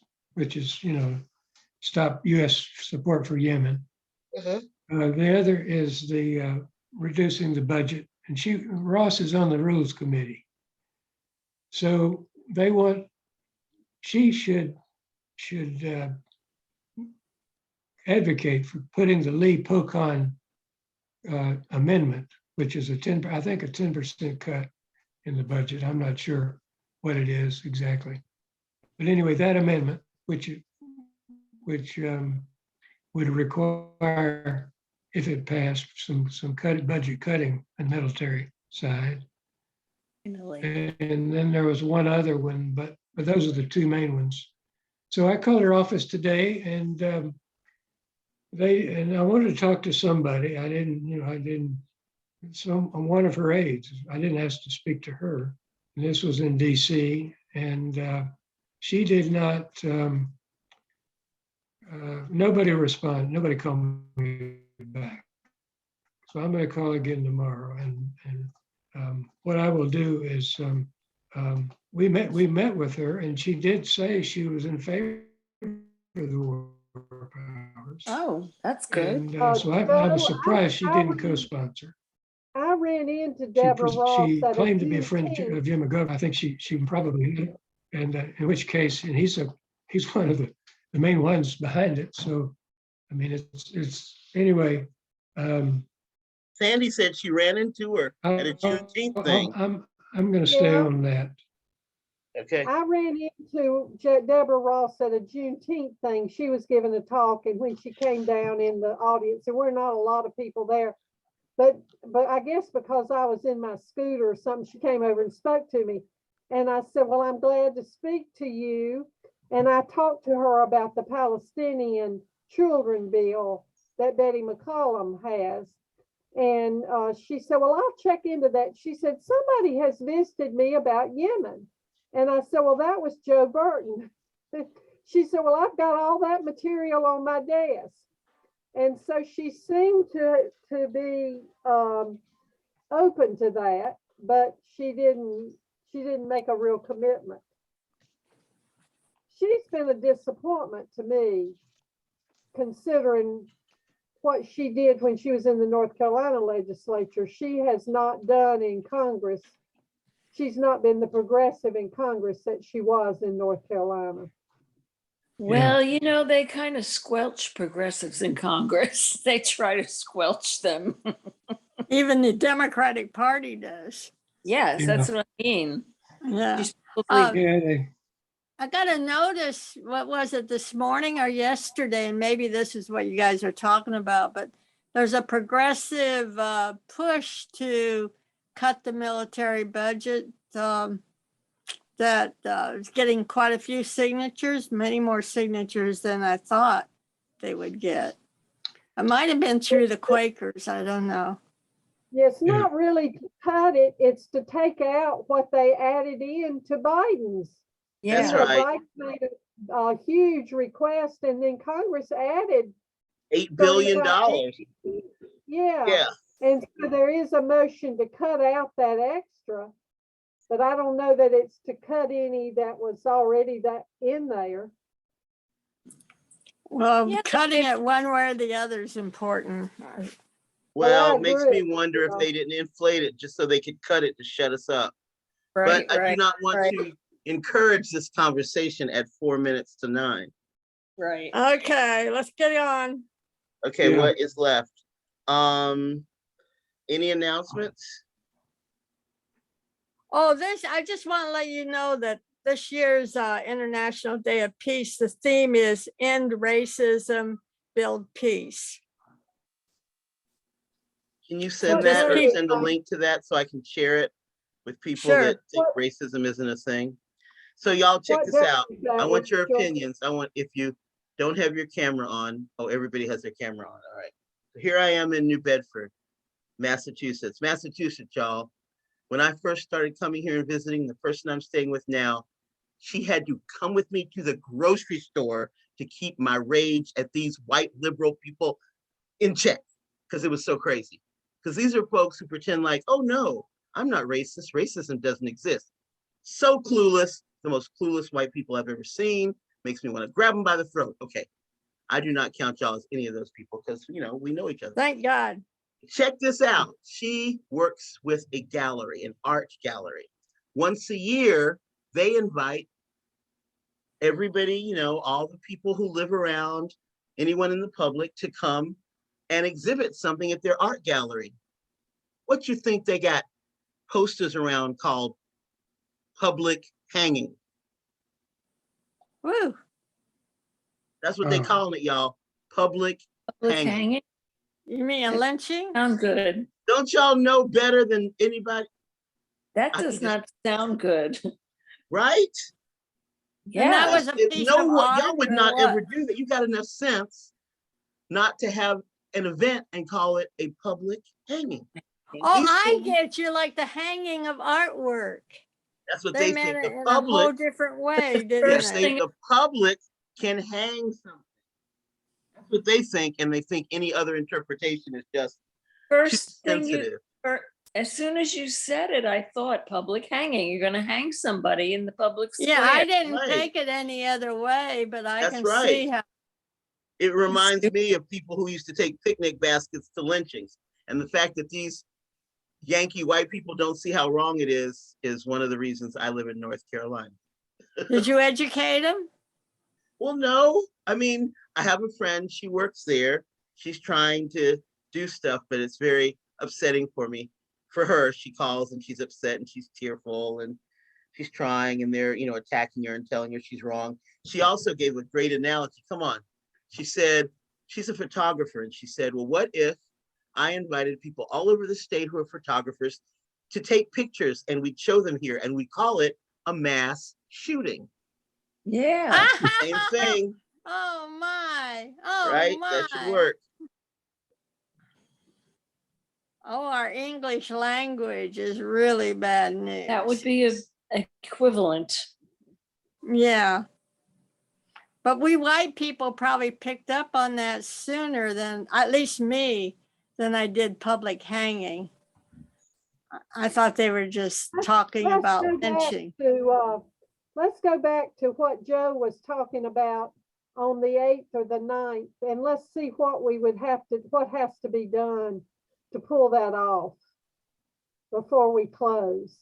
[SPEAKER 3] stop US support for Yemen. The other is the reducing the budget, and Ross is on the Rules Committee. So they want, she should advocate for putting the Lee Pocon amendment, which is I think a 10% cut in the budget. I'm not sure what it is exactly. But anyway, that amendment, which would require, if it passed, some budget cutting on the military side.
[SPEAKER 5] Finally.
[SPEAKER 3] And then there was one other one, but those are the two main ones. So I called her office today, and I wanted to talk to somebody. One of her aides. I didn't ask to speak to her. And this was in DC, and she did not. Nobody responded. Nobody called me back. So I'm going to call again tomorrow. And what I will do is, we met with her, and she did say she was in favor of the war powers.
[SPEAKER 5] Oh, that's good.
[SPEAKER 3] And so I was surprised she didn't co-sponsor.
[SPEAKER 4] I ran into Deborah Ross
[SPEAKER 3] She
[SPEAKER 4] at
[SPEAKER 3] claimed to be a friend
[SPEAKER 4] Juneteenth.
[SPEAKER 3] of Jim McGovern. I think she probably, and in which case, and he's one of the main ones behind it. So, I mean, it's anyway.
[SPEAKER 2] Sandy said she ran into her at a Juneteenth thing.
[SPEAKER 3] I'm going to stay
[SPEAKER 4] Yeah.
[SPEAKER 3] on that.
[SPEAKER 2] Okay.
[SPEAKER 4] I ran into Deborah Ross at a Juneteenth thing. She was giving a talk, and when she came down in the audience, there were not a lot of people there, but I guess because I was in my scooter or something, she came over and spoke to me. And I said, well, I'm glad to speak to you. And I talked to her about the Palestinian children bill that Betty McCollum has. And she said, well, I'll check into that. She said, somebody has visited me about Yemen. And I said, well, that was Joe Burton. She said, well, I've got all that material on my desk. And so she seemed to be open to that, but she didn't make a real commitment. She's been a disappointment to me, considering what she did when she was in the North Carolina legislature. She has not done in Congress. She's not been the progressive in Congress that she was in North Carolina.
[SPEAKER 5] Well, they kind of squelch progressives in Congress. They try to squelch them.
[SPEAKER 1] Even the Democratic Party does.
[SPEAKER 5] Yes,
[SPEAKER 3] Yeah.
[SPEAKER 5] that's what I mean.
[SPEAKER 1] Yeah.
[SPEAKER 5] She's probably-
[SPEAKER 3] Yeah,
[SPEAKER 1] I got a notice, what was it, this morning or yesterday? And maybe this is what you guys are talking about, but there's a progressive push to cut the military budget that is getting quite a few signatures, many more signatures than I thought they would get. It might have been through the Quakers, I don't know.
[SPEAKER 4] Yeah, it's not really to cut it, it's to take out what they added in to Biden's.
[SPEAKER 2] That's
[SPEAKER 5] yeah.
[SPEAKER 2] right.
[SPEAKER 4] Biden made a huge request, and then Congress added
[SPEAKER 2] $8 billion.
[SPEAKER 4] Yeah.
[SPEAKER 2] Yeah.
[SPEAKER 4] And so there is a motion to cut out that extra, but I don't know that it's to cut any that was already that in there.
[SPEAKER 1] Well,
[SPEAKER 5] Yeah,
[SPEAKER 1] cutting it one way or the other is important.
[SPEAKER 2] Well,
[SPEAKER 4] I
[SPEAKER 2] it makes me
[SPEAKER 4] agree.
[SPEAKER 2] wonder if they didn't inflate it just so they could cut it to shut us up.
[SPEAKER 5] Right,
[SPEAKER 2] But I do
[SPEAKER 5] right.
[SPEAKER 2] not want
[SPEAKER 5] right.
[SPEAKER 2] to encourage this conversation at 4 minutes to 9.
[SPEAKER 5] Right.
[SPEAKER 1] Okay, let's get on.
[SPEAKER 2] Okay,
[SPEAKER 3] Yeah.
[SPEAKER 2] what is left? Any announcements?
[SPEAKER 1] Oh, I just want to let you know that this year's International Day of Peace, the theme is End Racism, Build Peace.
[SPEAKER 2] Can you send
[SPEAKER 1] Just
[SPEAKER 2] that or
[SPEAKER 1] keep-
[SPEAKER 2] send a link to that so I can share it with people
[SPEAKER 1] Sure.
[SPEAKER 2] that think racism isn't a thing? So y'all check
[SPEAKER 4] What
[SPEAKER 2] this
[SPEAKER 4] day
[SPEAKER 2] out.
[SPEAKER 4] is that?
[SPEAKER 2] I want your
[SPEAKER 4] George?
[SPEAKER 2] opinions. I want, if you don't have your camera on, oh, everybody has their camera on. All right. So here I am in New Bedford, Massachusetts. Massachusetts, y'all. When I first started coming here and visiting, the person I'm staying with now, she had to come with me to the grocery store to keep my rage at these white liberal people in check, because it was so crazy. Because these are folks who pretend like, oh no, I'm not racist. Racism doesn't exist. So clueless, the most clueless white people I've ever seen. Makes me want to grab them by the throat. Okay, I do not count y'all as any of those people because, you know, we know each other.
[SPEAKER 1] Thank God.
[SPEAKER 2] Check this out. She works with a gallery, an art gallery. Once a year, they invite everybody, you know, all the people who live around, anyone in the public to come and exhibit something at their art gallery. What you think they got posters around called public hanging?
[SPEAKER 1] Woo.
[SPEAKER 2] That's what they
[SPEAKER 3] Oh.
[SPEAKER 2] calling it, y'all. Public
[SPEAKER 5] Public
[SPEAKER 2] hanging.
[SPEAKER 5] hanging.
[SPEAKER 1] You mean a lynching?
[SPEAKER 5] Sound good.
[SPEAKER 2] Don't y'all know better than anybody,
[SPEAKER 5] That
[SPEAKER 2] I
[SPEAKER 5] does
[SPEAKER 2] think it's-
[SPEAKER 5] not sound good.
[SPEAKER 2] right?
[SPEAKER 1] And that
[SPEAKER 5] Yeah.
[SPEAKER 1] was a
[SPEAKER 2] If
[SPEAKER 1] piece
[SPEAKER 2] no
[SPEAKER 1] of
[SPEAKER 2] one,
[SPEAKER 1] art
[SPEAKER 2] y'all would
[SPEAKER 1] or
[SPEAKER 2] not
[SPEAKER 1] what?
[SPEAKER 2] ever do that. You got enough sense not to have an event and call it a public hanging.
[SPEAKER 1] Oh, I
[SPEAKER 2] People-
[SPEAKER 1] get you, like the hanging of artwork.
[SPEAKER 2] That's what
[SPEAKER 1] They
[SPEAKER 2] they
[SPEAKER 1] meant
[SPEAKER 2] think.
[SPEAKER 1] it
[SPEAKER 2] The
[SPEAKER 1] in a whole
[SPEAKER 2] public,
[SPEAKER 1] different way, didn't
[SPEAKER 2] they
[SPEAKER 5] First
[SPEAKER 1] they?
[SPEAKER 2] think
[SPEAKER 5] thing-
[SPEAKER 2] the public can hang something. That's what they think, and they think any other interpretation is just too
[SPEAKER 5] First thing you,
[SPEAKER 2] sensitive.
[SPEAKER 5] as soon as you said it, I thought public hanging. You're gonna hang somebody in the public square.
[SPEAKER 1] Yeah, I didn't
[SPEAKER 2] Right.
[SPEAKER 1] take it any other way, but I
[SPEAKER 2] That's
[SPEAKER 1] can
[SPEAKER 2] right.
[SPEAKER 1] see how.
[SPEAKER 2] It reminds me of people who used to take picnic baskets to lynchings. And the fact that these Yankee white people don't see how wrong it is one of the reasons I live in North Carolina.
[SPEAKER 1] Did you educate them?
[SPEAKER 2] Well, no, I mean, I have a friend, she works there. She's trying to do stuff, but it's very upsetting for me. For her, she calls and she's upset and she's tearful and she's trying and they're, you know, attacking her and telling her she's wrong. She also gave a great analogy. Come on. She said, she's a photographer and she said, well, what if I invited people all over the state who are photographers to take pictures and we'd show them here and we call it a mass shooting.
[SPEAKER 5] Yeah.
[SPEAKER 2] Same thing,
[SPEAKER 1] Oh my, oh
[SPEAKER 2] right? That should
[SPEAKER 1] my.
[SPEAKER 2] work.
[SPEAKER 1] Oh, our English language is really bad news.
[SPEAKER 5] That would be a equivalent.
[SPEAKER 1] Yeah. But we white people probably picked up on that sooner than, at least me, than I did public hanging. I thought they were just talking
[SPEAKER 4] Let's
[SPEAKER 1] about
[SPEAKER 4] go back
[SPEAKER 1] lynching.
[SPEAKER 4] Let's go back to what Joe was talking about on the 8th or the 9th, and let's see what we would have to, what has to be done to pull that off before we close.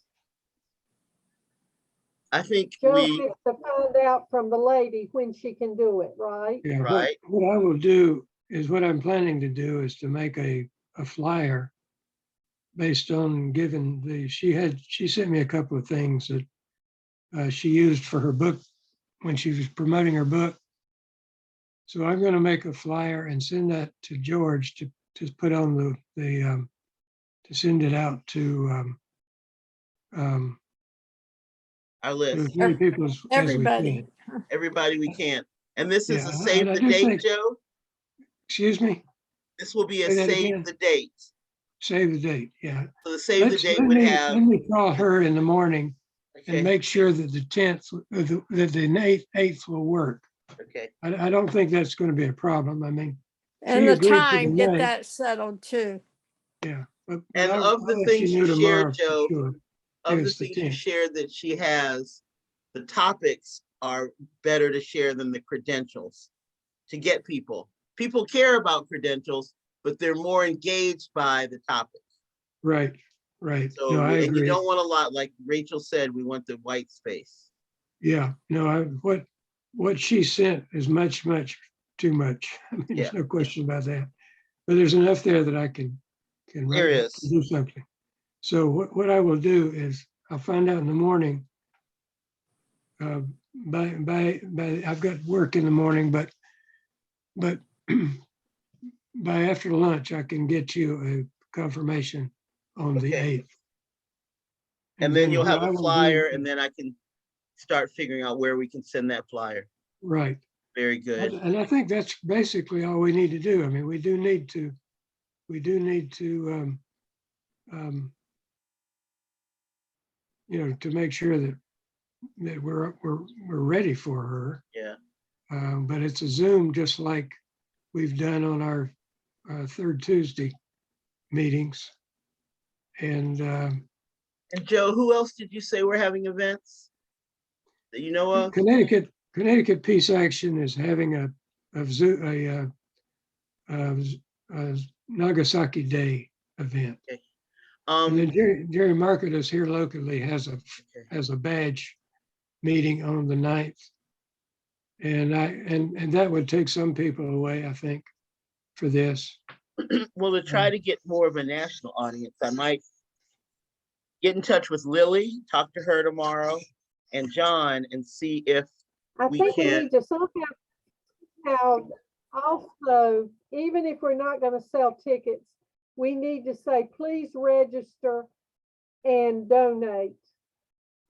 [SPEAKER 2] I think
[SPEAKER 4] Joe
[SPEAKER 2] we,
[SPEAKER 4] has to find out from the lady when she can do it, right?
[SPEAKER 3] Yeah,
[SPEAKER 2] Right.
[SPEAKER 3] what I will do is what I'm planning to do is to make a flyer based on given she sent me a couple of things that she used for her book when she was promoting her book. So I'm going to make a flyer and send that to George to put on to send it out to
[SPEAKER 2] our list,
[SPEAKER 3] as many people as we
[SPEAKER 1] Everybody.
[SPEAKER 3] can.
[SPEAKER 2] everybody we can. And this is
[SPEAKER 3] Yeah,
[SPEAKER 2] a save
[SPEAKER 3] and I
[SPEAKER 2] the
[SPEAKER 3] do
[SPEAKER 2] date,
[SPEAKER 3] think-
[SPEAKER 2] Joe.
[SPEAKER 3] Excuse me,
[SPEAKER 2] This will be a
[SPEAKER 3] Say that
[SPEAKER 2] save
[SPEAKER 3] again.
[SPEAKER 2] the date.
[SPEAKER 3] save the date, yeah.
[SPEAKER 2] So the save the date would
[SPEAKER 3] Let
[SPEAKER 2] have,
[SPEAKER 3] me call her in the morning
[SPEAKER 2] okay,
[SPEAKER 3] and make sure that the 10th, that the 8th will work.
[SPEAKER 2] okay.
[SPEAKER 3] I don't think that's going to be a problem. I mean,
[SPEAKER 1] And
[SPEAKER 3] she
[SPEAKER 1] the
[SPEAKER 3] agreed to the
[SPEAKER 1] time, get
[SPEAKER 3] 9th.
[SPEAKER 1] that settled too.
[SPEAKER 3] yeah. But
[SPEAKER 2] And
[SPEAKER 3] I'll
[SPEAKER 2] of the
[SPEAKER 3] let
[SPEAKER 2] things
[SPEAKER 3] know
[SPEAKER 2] you
[SPEAKER 3] tomorrow
[SPEAKER 2] shared,
[SPEAKER 3] for
[SPEAKER 2] Joe,
[SPEAKER 3] sure.
[SPEAKER 2] Of the
[SPEAKER 3] It's the
[SPEAKER 2] things you
[SPEAKER 3] 10th.
[SPEAKER 2] shared that she has, the topics are better to share than the credentials to get people. People care about credentials, but they're more engaged by the topics.
[SPEAKER 3] Right, right.
[SPEAKER 2] So,
[SPEAKER 3] No, I
[SPEAKER 2] and you
[SPEAKER 3] agree.
[SPEAKER 2] don't want a lot, like Rachel said, we want the white space.
[SPEAKER 3] Yeah, no, what she sent is much too much. I mean, there's
[SPEAKER 2] Yeah.
[SPEAKER 3] no question about that. But there's enough there that I can
[SPEAKER 2] There
[SPEAKER 3] write,
[SPEAKER 2] is.
[SPEAKER 3] do something. So what I will do is I'll find out in the morning. By I've got work in the morning, but by after lunch, I can get you a confirmation on the
[SPEAKER 2] Okay.
[SPEAKER 3] 8th.
[SPEAKER 2] And then you'll
[SPEAKER 3] what
[SPEAKER 2] have
[SPEAKER 3] I
[SPEAKER 2] a
[SPEAKER 3] will do
[SPEAKER 2] flyer,
[SPEAKER 3] is-
[SPEAKER 2] and then I can start figuring out where we can send that flyer.
[SPEAKER 3] Right.
[SPEAKER 2] Very good.
[SPEAKER 3] And I think that's basically all we need to do. I mean, we do need to to make sure that we're ready for her.
[SPEAKER 2] Yeah.
[SPEAKER 3] But it's a Zoom, just like we've done on our third Tuesday meetings. And
[SPEAKER 2] And Joe, who else did you say we're having events that you know of?
[SPEAKER 3] Connecticut Peace Action is having a Nagasaki Day event. And then Jerry Marketus here locally has a badge meeting on the 9th. And that would take some people away, I think, for this.
[SPEAKER 2] Well, to try to get more of a national audience, I might get in touch with Lily, talk to her tomorrow, and John, and see if
[SPEAKER 4] I
[SPEAKER 2] we
[SPEAKER 4] think we
[SPEAKER 2] can.
[SPEAKER 4] need to somehow also, even if we're not gonna sell tickets, we need to say, please register and donate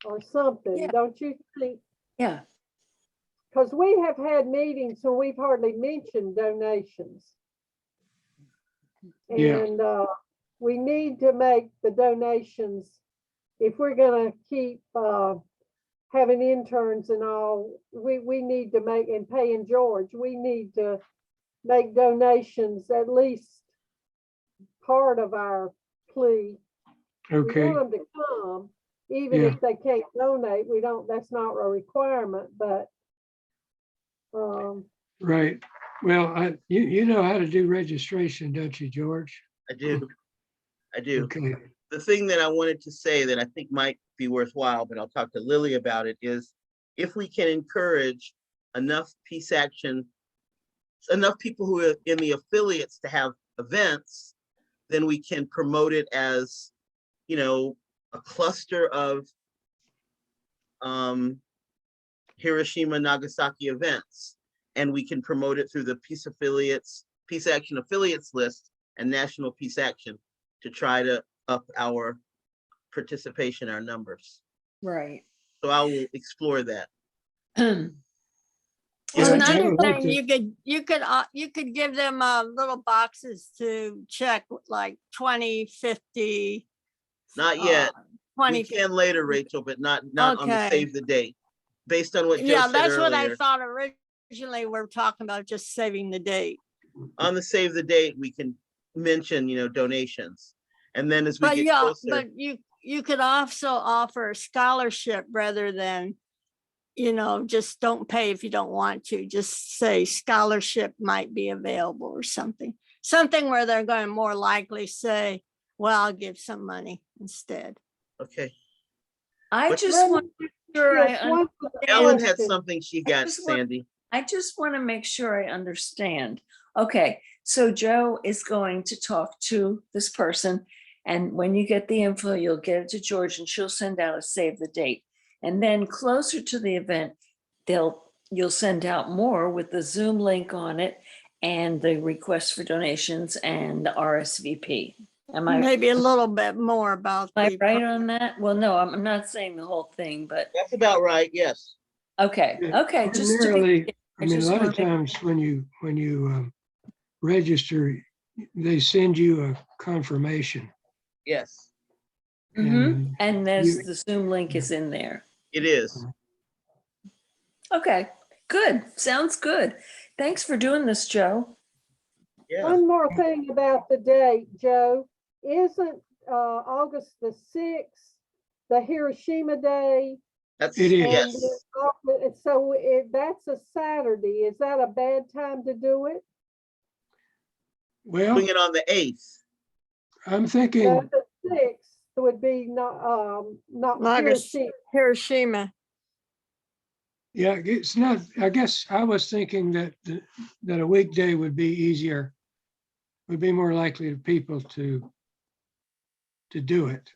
[SPEAKER 4] or something,
[SPEAKER 5] Yeah.
[SPEAKER 4] don't you think?
[SPEAKER 5] Yeah,
[SPEAKER 4] Because we have had meetings where we've hardly mentioned donations.
[SPEAKER 3] Yeah.
[SPEAKER 4] And we need to make the donations, if we're gonna keep having interns and all, we need to make, and paying George, we need to make donations, at least part of our plea. We
[SPEAKER 3] Okay.
[SPEAKER 4] want them to come, even
[SPEAKER 3] Yeah.
[SPEAKER 4] if they can't donate, we don't, that's not a requirement, but
[SPEAKER 3] Right. Well, you know how to do registration, don't you, George?
[SPEAKER 2] I do. I do.
[SPEAKER 3] Okay.
[SPEAKER 2] The thing that I wanted to say that I think might be worthwhile, but I'll talk to Lily about it, is if we can encourage enough peace action, enough people who are in the affiliates to have events, then we can promote it as, a cluster of Hiroshima, Nagasaki events. And we can promote it through the Peace Action affiliates list and National Peace Action to try to up our participation, our numbers.
[SPEAKER 5] right.
[SPEAKER 2] So I will explore that.
[SPEAKER 1] Well,
[SPEAKER 3] Yeah, I
[SPEAKER 1] another
[SPEAKER 3] would like
[SPEAKER 1] thing,
[SPEAKER 3] to-
[SPEAKER 1] you could give them little boxes to check, like 20, 50.
[SPEAKER 2] Not yet.
[SPEAKER 1] 20.
[SPEAKER 2] We can later, Rachel, but not on the
[SPEAKER 1] Okay.
[SPEAKER 2] save the date. Based on what Joe
[SPEAKER 1] Yeah,
[SPEAKER 2] said
[SPEAKER 1] that's what I
[SPEAKER 2] earlier,
[SPEAKER 1] thought originally. We're talking about just saving the date.
[SPEAKER 2] on the save the date, we can mention, donations. And then as we
[SPEAKER 1] But
[SPEAKER 2] get
[SPEAKER 1] yeah,
[SPEAKER 2] closer,
[SPEAKER 1] but you could also offer a scholarship rather than, just don't pay if you don't want to. Just say scholarship might be available or something. Something where they're going to more likely say, well, I'll give some money instead.
[SPEAKER 2] okay.
[SPEAKER 5] I
[SPEAKER 2] But-
[SPEAKER 5] just want to make sure I
[SPEAKER 4] yes, one
[SPEAKER 2] Ellen had
[SPEAKER 4] question.
[SPEAKER 2] something she got,
[SPEAKER 5] just want-
[SPEAKER 2] Sandy.
[SPEAKER 5] I just want to make sure I understand. Okay, so Joe is going to talk to this person, and when you get the info, you'll get it to George, and she'll send out a save the date. And then closer to the event, you'll send out more with the Zoom link on it and the request for donations and RSVP. Am I
[SPEAKER 1] Maybe a little bit more about the
[SPEAKER 5] right on that? Well, no, I'm not saying the whole thing, but
[SPEAKER 2] That's about right, yes.
[SPEAKER 5] okay,
[SPEAKER 3] Yeah,
[SPEAKER 5] okay. Just to
[SPEAKER 3] Ordinarily,
[SPEAKER 5] be,
[SPEAKER 3] I mean, a
[SPEAKER 5] just
[SPEAKER 3] lot of
[SPEAKER 5] wanna make-
[SPEAKER 3] times when you register, they send you a confirmation.
[SPEAKER 2] Yes,
[SPEAKER 5] Mhm. And there's
[SPEAKER 3] you-
[SPEAKER 5] the Zoom link is in there.
[SPEAKER 2] it is.
[SPEAKER 5] Okay, good. Sounds good. Thanks for doing this, Joe.
[SPEAKER 2] Yeah,
[SPEAKER 4] One more thing about the date, Joe. Isn't August the 6th, the Hiroshima Day?
[SPEAKER 2] that's,
[SPEAKER 3] It is.
[SPEAKER 2] yes.
[SPEAKER 4] And so that's a Saturday. Is that a bad time to do it?
[SPEAKER 3] Well,
[SPEAKER 2] Doing it on the 8th.
[SPEAKER 3] I'm thinking,
[SPEAKER 4] No, the 6th would be not
[SPEAKER 1] Nagas-
[SPEAKER 4] Hiroshima.
[SPEAKER 1] Hiroshima.
[SPEAKER 3] Yeah, it's not, I guess I was thinking that, that a weekday would be easier, would be more likely to people to do it.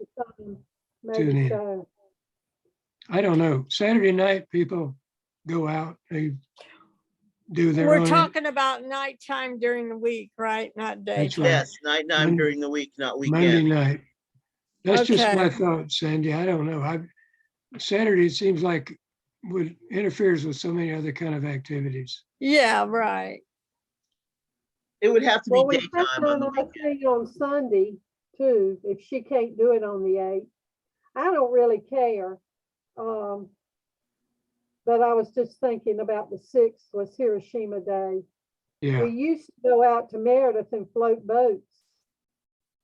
[SPEAKER 4] Maybe
[SPEAKER 3] Tune in.
[SPEAKER 4] so.
[SPEAKER 3] I don't know. Saturday night, people go out, they do their
[SPEAKER 1] We're
[SPEAKER 3] own.
[SPEAKER 1] talking about nighttime during the week, right? Not
[SPEAKER 3] That's
[SPEAKER 1] daytime.
[SPEAKER 3] right.
[SPEAKER 2] Yes, night during the week, not
[SPEAKER 3] Monday
[SPEAKER 2] weekend.
[SPEAKER 3] night. That's just my
[SPEAKER 1] Okay.
[SPEAKER 3] thought, Sandy. I don't know. Saturday, it seems like would interferes with so many other kind of activities.
[SPEAKER 1] Yeah, right.
[SPEAKER 2] It would have to be
[SPEAKER 4] Well, we have
[SPEAKER 2] daytime on
[SPEAKER 4] done
[SPEAKER 2] the
[SPEAKER 4] our
[SPEAKER 2] weekend.
[SPEAKER 4] thing on Sunday too, if she can't do it on the 8th. I don't really care. But I was just thinking about the 6th was Hiroshima Day.
[SPEAKER 3] Yeah,
[SPEAKER 4] We used to go out to Meredith and float boats.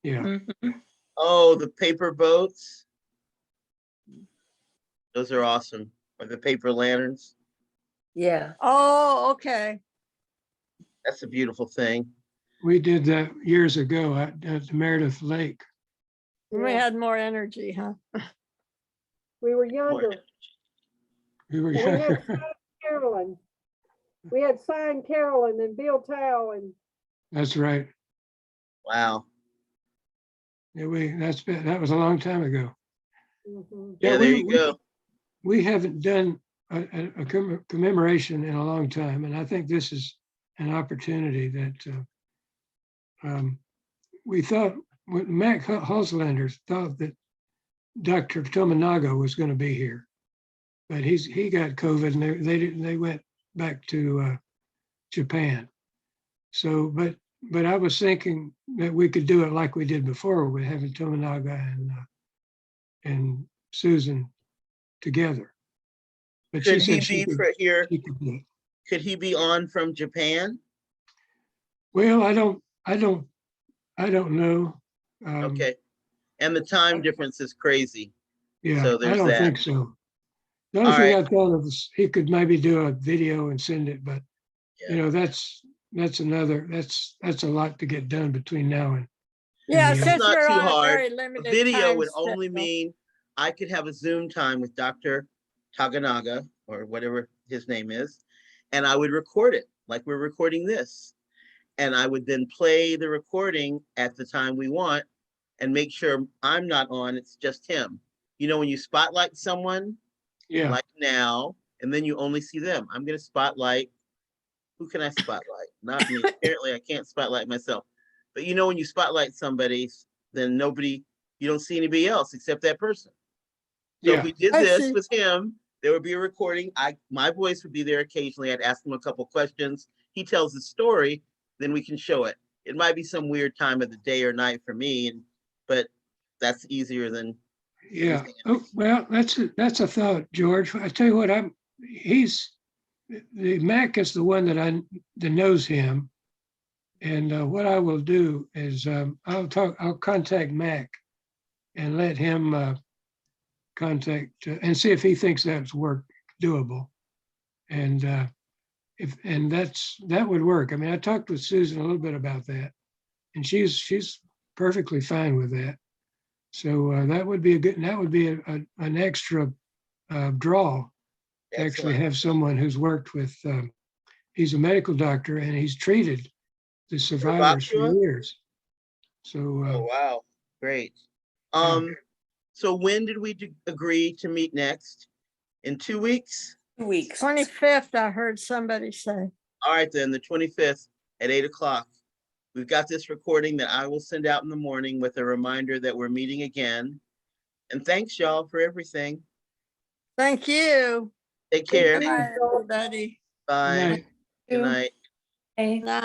[SPEAKER 3] yeah.
[SPEAKER 5] Mhm.
[SPEAKER 2] Oh, the paper boats. Those are awesome. Or the paper lanterns.
[SPEAKER 5] Yeah.
[SPEAKER 1] Oh, okay.
[SPEAKER 2] That's a beautiful thing.
[SPEAKER 3] We did that years ago at Meredith Lake.
[SPEAKER 1] We
[SPEAKER 4] Yeah.
[SPEAKER 1] had more energy, huh?
[SPEAKER 4] We were younger.
[SPEAKER 3] We were
[SPEAKER 4] And we had
[SPEAKER 3] younger.
[SPEAKER 4] signed Carolyn. We had signed Carolyn and Bill Tao and
[SPEAKER 3] That's right.
[SPEAKER 2] Wow.
[SPEAKER 3] Yeah, that was a long time ago.
[SPEAKER 4] mhm.
[SPEAKER 2] Yeah, there you go.
[SPEAKER 3] We haven't done a commemoration in a long time, and I think this is an opportunity that we thought, Mac Hulslander thought that Dr. Tominaga was going to be here, but he got COVID and they went back to Japan. So, but I was thinking that we could do it like we did before with having Tominaga and Susan together. But she
[SPEAKER 2] Could he
[SPEAKER 3] said she
[SPEAKER 2] be
[SPEAKER 3] could,
[SPEAKER 2] for here?
[SPEAKER 3] she could do it.
[SPEAKER 2] Could he be on from Japan?
[SPEAKER 3] Well, I don't know.
[SPEAKER 2] Okay. And the time difference is crazy.
[SPEAKER 3] Yeah,
[SPEAKER 2] So
[SPEAKER 3] I
[SPEAKER 2] there's
[SPEAKER 3] don't
[SPEAKER 2] that.
[SPEAKER 3] think so. The only
[SPEAKER 2] All
[SPEAKER 3] thing
[SPEAKER 2] right.
[SPEAKER 3] I thought of is he could maybe do a video and send it, but
[SPEAKER 2] Yeah.
[SPEAKER 3] you know, that's a lot to get done between now and.
[SPEAKER 1] Yeah,
[SPEAKER 3] the
[SPEAKER 2] It's
[SPEAKER 3] end.
[SPEAKER 1] since
[SPEAKER 2] not
[SPEAKER 1] we're
[SPEAKER 2] too
[SPEAKER 1] on a
[SPEAKER 2] hard.
[SPEAKER 1] very
[SPEAKER 2] A
[SPEAKER 1] limited
[SPEAKER 2] video
[SPEAKER 1] time
[SPEAKER 2] would only
[SPEAKER 1] schedule.
[SPEAKER 2] mean I could have a Zoom time with Dr. Taganaga or whatever his name is, and I would record it like we're recording this. And I would then play the recording at the time we want and make sure I'm not on, it's just him. You know, when you spotlight someone,
[SPEAKER 3] Yeah,
[SPEAKER 2] like now, and then you only see them. I'm going to spotlight. Who can I spotlight? Not me. Apparently, I can't spotlight myself. But you know, when you spotlight somebody, then you don't see anybody else except that person. So if
[SPEAKER 3] yeah,
[SPEAKER 2] we did
[SPEAKER 1] I
[SPEAKER 2] this
[SPEAKER 1] see.
[SPEAKER 2] with him, there would be a recording. My voice would be there occasionally. I'd ask him a couple questions. He tells the story, then we can show it. It might be some weird time of the day or night for me, but that's easier than
[SPEAKER 3] yeah.
[SPEAKER 2] anything
[SPEAKER 3] Oh,
[SPEAKER 2] else.
[SPEAKER 3] well, that's a thought, George. I tell you what, the Mac is the one that knows him. And what I will do is I'll contact Mac and let him contact and see if he thinks that's doable. And that would work. I mean, I talked with Susan a little bit about that, and she's perfectly fine with that. So that would be an extra draw to actually
[SPEAKER 2] Excellent.
[SPEAKER 3] have someone who's worked with. He's a medical doctor and he's treated the survivors for
[SPEAKER 2] Bobshua?
[SPEAKER 3] years. So
[SPEAKER 2] Oh, wow. Great.
[SPEAKER 3] yeah.
[SPEAKER 2] So when did we agree to meet next? In 2 weeks?
[SPEAKER 5] 2 weeks.
[SPEAKER 1] 25th, I heard somebody say.
[SPEAKER 2] All right, then the 25th at 8:00. We've got this recording that I will send out in the morning with a reminder that we're meeting again. And thanks y'all for everything.
[SPEAKER 1] Thank you.
[SPEAKER 2] Take care.
[SPEAKER 1] Bye, everybody.
[SPEAKER 2] Bye.
[SPEAKER 3] Night.
[SPEAKER 2] Good night.
[SPEAKER 5] Hey.
[SPEAKER 1] Night.